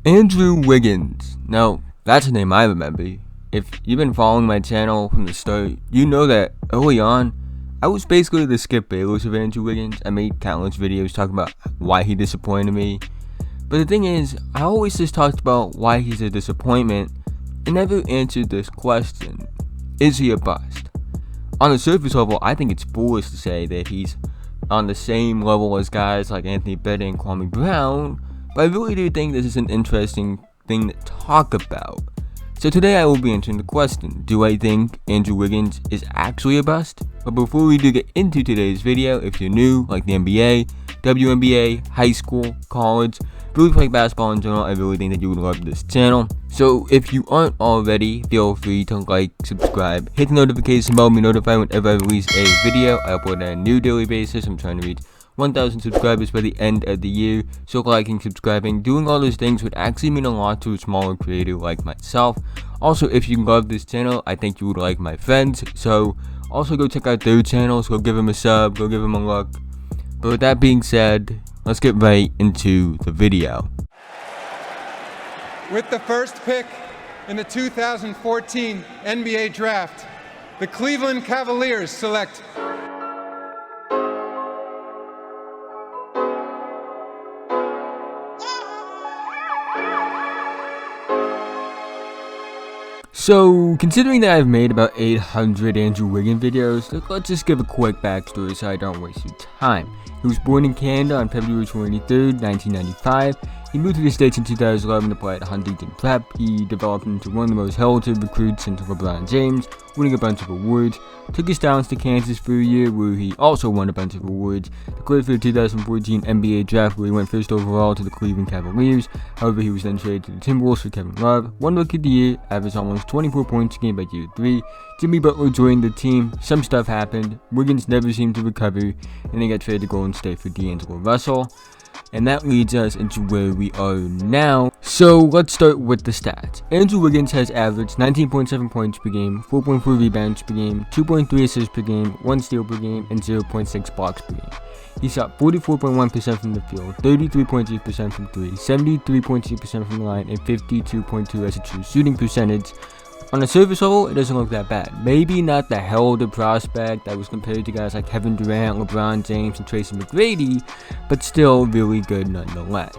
Andrew Wiggins. Now, that's a name I remember. If you've been following my channel from the start, you know that early on, I was basically the Skip Bayless of Andrew Wiggins. I made countless videos talking about why he disappointed me. But the thing is, I always just talked about why he's a disappointment and never answered this question. Is he a bust? On the surface level, I think it's foolish to say that he's on the same level as guys like Anthony Bennett and Kwame Brown, but I really do think this is an interesting thing to talk about. So today I will be answering the question, do I think Andrew Wiggins is actually a bust? But before we do get into today's video, if you're new, like the NBA, WNBA, high school, college, really like basketball in general, I really think that you would love this channel. So if you aren't already, feel free to like, subscribe, hit the notification bell, be notified whenever I release a video. I upload on a new daily basis. I'm trying to reach 1,000 subscribers by the end of the year, so liking, subscribing, doing all those things would actually mean a lot to a smaller creator like myself. Also, if you love this channel, I think you would like my friends, so also go check out their channels, go give them a sub, go give them a look. But with that being said, let's get right into the video. With the first pick in the 2014 NBA Draft, the Cleveland Cavaliers select So, considering that I've made about 800 Andrew Wiggins videos, let's just give a quick backstory so I don't waste your time. He was born in Canada on February 23rd, 1995. He moved to the States in 2011 to play at Huntington Prep. He developed into one of the most heralded recruits since LeBron James, winning a bunch of awards. Took his talents to Kansas for a year, where he also won a bunch of awards. Declared for the 2014 NBA Draft, where he went first overall to the Cleveland Cavaliers. However, he was then traded to the Timberwolves for Kevin Love. Won Rookie of the Year, averaged almost 24 points a game by year 3. Jimmy Butler joined the team. Some stuff happened. Wiggins never seemed to recover, and they got traded to Golden State for D'Angelo Russell. And that leads us into where we are now. So let's start with the stats. Andrew Wiggins has averaged 19.7 points per game, 4.4 rebounds per game, 2.3 assists per game, 1 steal per game, and 0.6 blocks per game. He shot 44.1% from the field, 33.3% from 3, 73.2% from the line, and 52.2% as a true shooting percentage. On the surface level, it doesn't look that bad. Maybe not the heralded prospect that was compared to guys like Kevin Durant, LeBron James, and Tracy McGrady, but still really good nonetheless.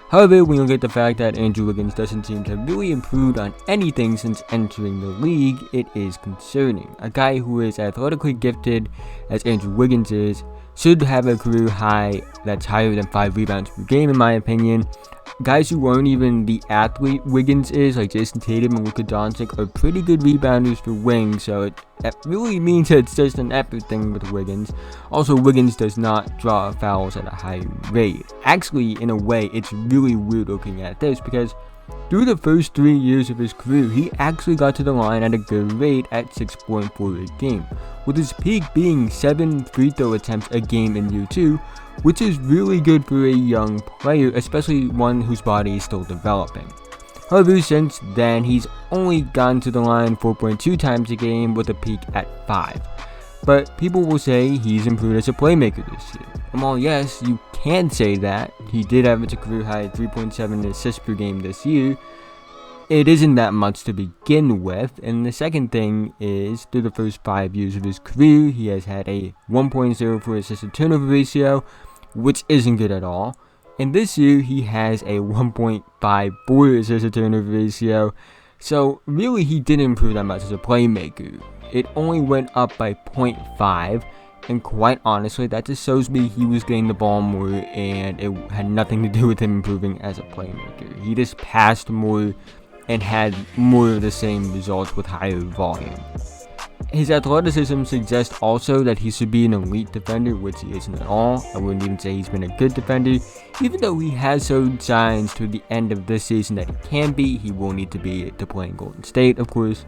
However, when you look at the fact that Andrew Wiggins doesn't seem to have really improved on anything since entering the league, it is concerning. A guy who is athletically gifted, as Andrew Wiggins is, should have a career high that's higher than 5 rebounds per game in my opinion. Guys who aren't even the athlete Wiggins is, like Jason Tatum and Luka Doncic, are pretty good rebounders for wings, so it really means that it's just an effort thing with Wiggins. Also, Wiggins does not draw fouls at a high rate. Actually, in a way, it's really weird looking at this, because through the first 3 years of his career, he actually got to the line at a good rate at 6.4 a game, with his peak being 7 free throw attempts a game in year 2, which is really good for a young player, especially one whose body is still developing. However, since then, he's only gone to the line 4.2 times a game with a peak at 5. But people will say he's improved as a playmaker this year. And while yes, you can say that, he did average a career high at 3.7 assists per game this year, it isn't that much to begin with. And the second thing is, through the first 5 years of his career, he has had a 1.04 assist to turnover ratio, which isn't good at all. And this year, he has a 1.54 assist to turnover ratio. So really, he didn't improve that much as a playmaker. It only went up by 0.5. And quite honestly, that just shows me he was getting the ball more, and it had nothing to do with him improving as a playmaker. He just passed more and had more of the same results with higher volume. His athleticism suggests also that he should be an elite defender, which he isn't at all. I wouldn't even say he's been a good defender. Even though he has shown signs toward the end of this season that he can be, he will need to be to play in Golden State, of course.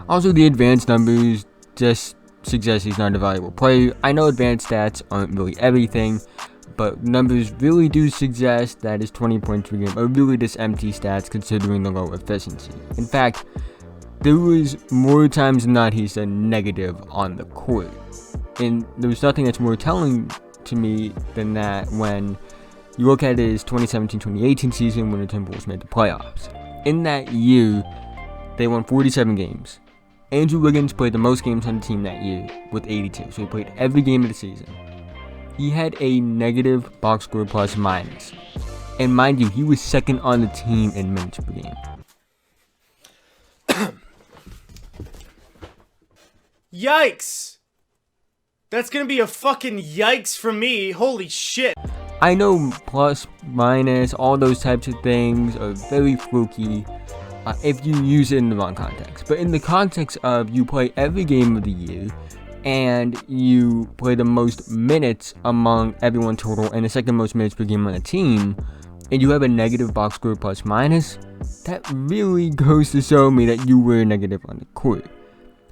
Also, the advanced numbers just suggest he's not a valuable player. I know advanced stats aren't really everything, but numbers really do suggest that his 20 points per game are really just empty stats considering the low efficiency. In fact, there was more times than not he's a negative on the court. And there's nothing that's more telling to me than that when You look at his 2017-2018 season when the Timberwolves made the playoffs. In that year, they won 47 games. Andrew Wiggins played the most games on the team that year with 82, so he played every game of the season. He had a negative box score plus minus. And mind you, he was second on the team in minutes per game. Yikes! That's gonna be a fucking yikes from me. Holy shit. I know plus, minus, all those types of things are very fluky if you use it in the wrong context. But in the context of you play every game of the year, and you play the most minutes among everyone total and the second most minutes per game on a team, and you have a negative box score plus minus, that really goes to show me that you were negative on the court.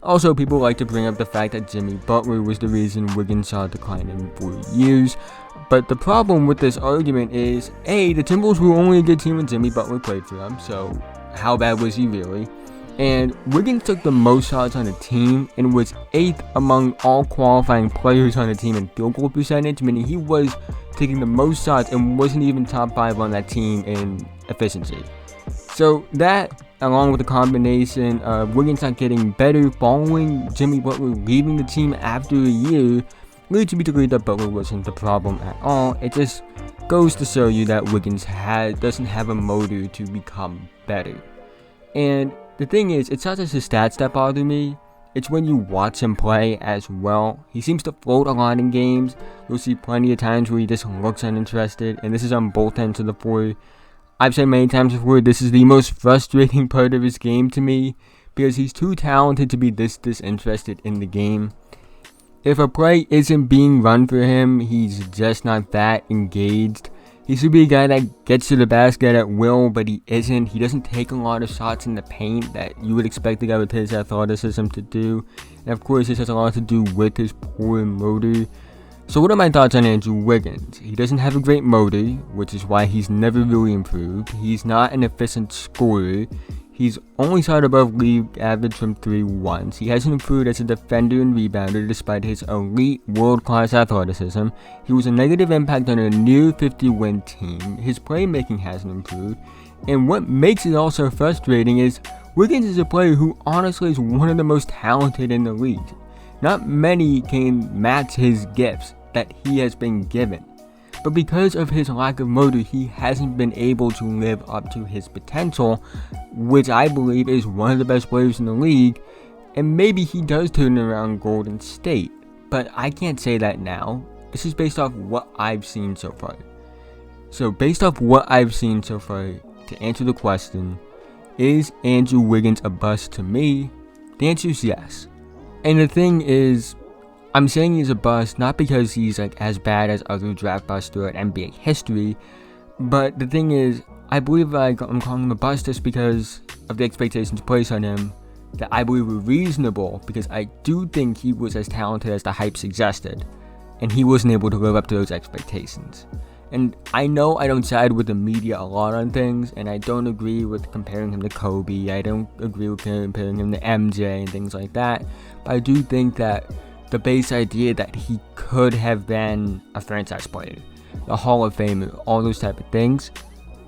Also, people like to bring up the fact that Jimmy Butler was the reason Wiggins saw a decline in 4 years, but the problem with this argument is, A, the Timberwolves were only a good team when Jimmy Butler played for them, so how bad was he really? And Wiggins took the most shots on the team and was 8th among all qualifying players on the team in field goal percentage, meaning he was taking the most shots and wasn't even top 5 on that team in efficiency. So that, along with the combination of Wiggins not getting better following Jimmy Butler leaving the team after a year, leads me to believe that Butler wasn't the problem at all. It just goes to show you that Wiggins doesn't have a motor to become better. And the thing is, it's not just his stats that bother me, it's when you watch him play as well. He seems to float a lot in games. You'll see plenty of times where he just looks uninterested, and this is on both ends of the floor. I've said many times before, this is the most frustrating part of his game to me, because he's too talented to be this disinterested in the game. If a play isn't being run for him, he's just not that engaged. He should be a guy that gets to the basket at will, but he isn't. He doesn't take a lot of shots in the paint that you would expect a guy with his athleticism to do. And of course, this has a lot to do with his poor motor. So what are my thoughts on Andrew Wiggins? He doesn't have a great motor, which is why he's never really improved. He's not an efficient scorer. He's only shot above league average from 3 once. He hasn't improved as a defender and rebounder despite his elite world-class athleticism. He was a negative impact on a near 50-win team. His playmaking hasn't improved. And what makes it also frustrating is Wiggins is a player who honestly is one of the most talented in the league. Not many can match his gifts that he has been given. But because of his lack of motor, he hasn't been able to live up to his potential, which I believe is one of the best players in the league, and maybe he does turn around Golden State, but I can't say that now. This is based off what I've seen so far. So based off what I've seen so far, to answer the question, is Andrew Wiggins a bust to me? The answer is yes. And the thing is, I'm saying he's a bust not because he's like as bad as other draft busts throughout NBA history, but the thing is, I believe I'm calling him a bust just because of the expectations placed on him that I believe were reasonable, because I do think he was as talented as the hype suggested, and he wasn't able to live up to those expectations. And I know I don't side with the media a lot on things, and I don't agree with comparing him to Kobe, I don't agree with comparing him to MJ and things like that, but I do think that the base idea that he could have been a franchise player, a Hall of Famer, all those type of things,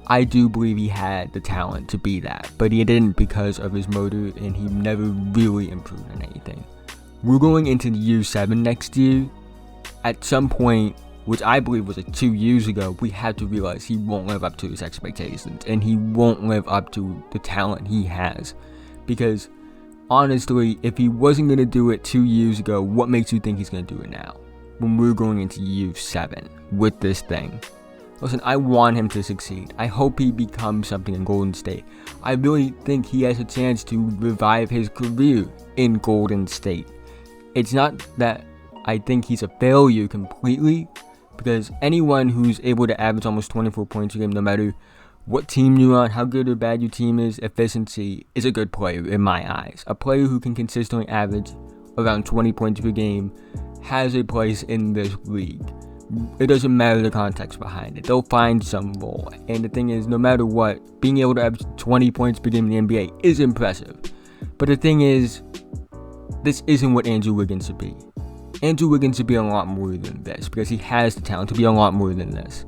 I do believe he had the talent to be that, but he didn't because of his motor, and he never really improved on anything. We're going into year 7 next year. At some point, which I believe was 2 years ago, we had to realize he won't live up to his expectations, and he won't live up to the talent he has, because honestly, if he wasn't going to do it 2 years ago, what makes you think he's going to do it now, when we're going into year 7 with this thing? Listen, I want him to succeed. I hope he becomes something in Golden State. I really think he has a chance to revive his career in Golden State. It's not that I think he's a failure completely, because anyone who's able to average almost 24 points a game, no matter what team you're on, how good or bad your team is, efficiency is a good player in my eyes. A player who can consistently average around 20 points per game has a place in this league. It doesn't matter the context behind it. They'll find some role. And the thing is, no matter what, being able to average 20 points per game in the NBA is impressive. But the thing is, this isn't what Andrew Wiggins should be. Andrew Wiggins should be a lot more than this, because he has the talent to be a lot more than this.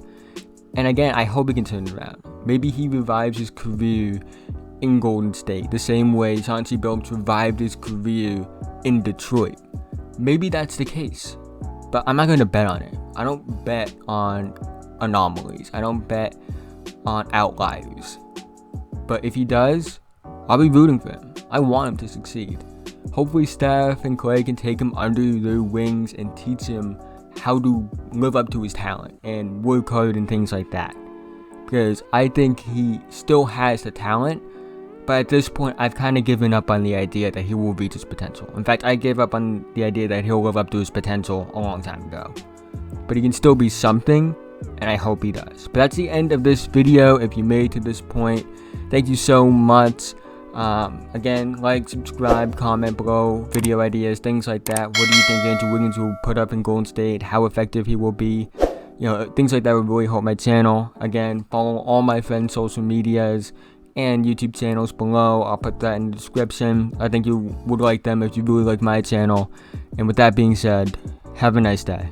And again, I hope he can turn it around. Maybe he revives his career in Golden State, the same way Chauncey Billups revived his career in Detroit. Maybe that's the case, but I'm not going to bet on it. I don't bet on anomalies. I don't bet on outliers. But if he does, I'll be rooting for him. I want him to succeed. Hopefully Steph and Clay can take him under their wings and teach him how to live up to his talent and work hard and things like that. Because I think he still has the talent, but at this point I've kind of given up on the idea that he will reach his potential. In fact, I gave up on the idea that he'll live up to his potential a long time ago. But he can still be something, and I hope he does. But that's the end of this video. If you made it to this point, thank you so much. Again, like, subscribe, comment below, video ideas, things like that. What do you think Andrew Wiggins will put up in Golden State? How effective he will be? You know, things like that would really help my channel. Again, follow all my friends' social medias and YouTube channels below. I'll put that in the description. I think you would like them if you really like my channel. And with that being said, have a nice day.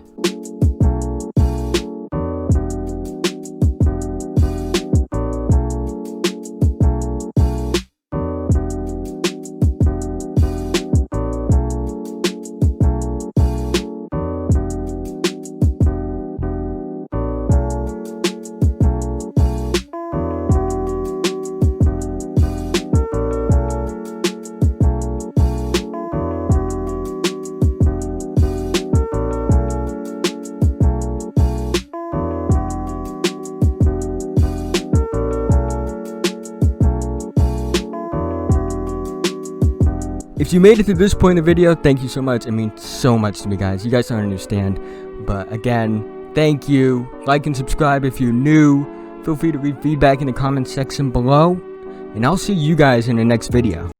If you made it to this point in the video, thank you so much. It means so much to me, guys. You guys don't understand. But again, thank you. Like and subscribe if you're new. Feel free to leave feedback in the comments section below. And I'll see you guys in the next video.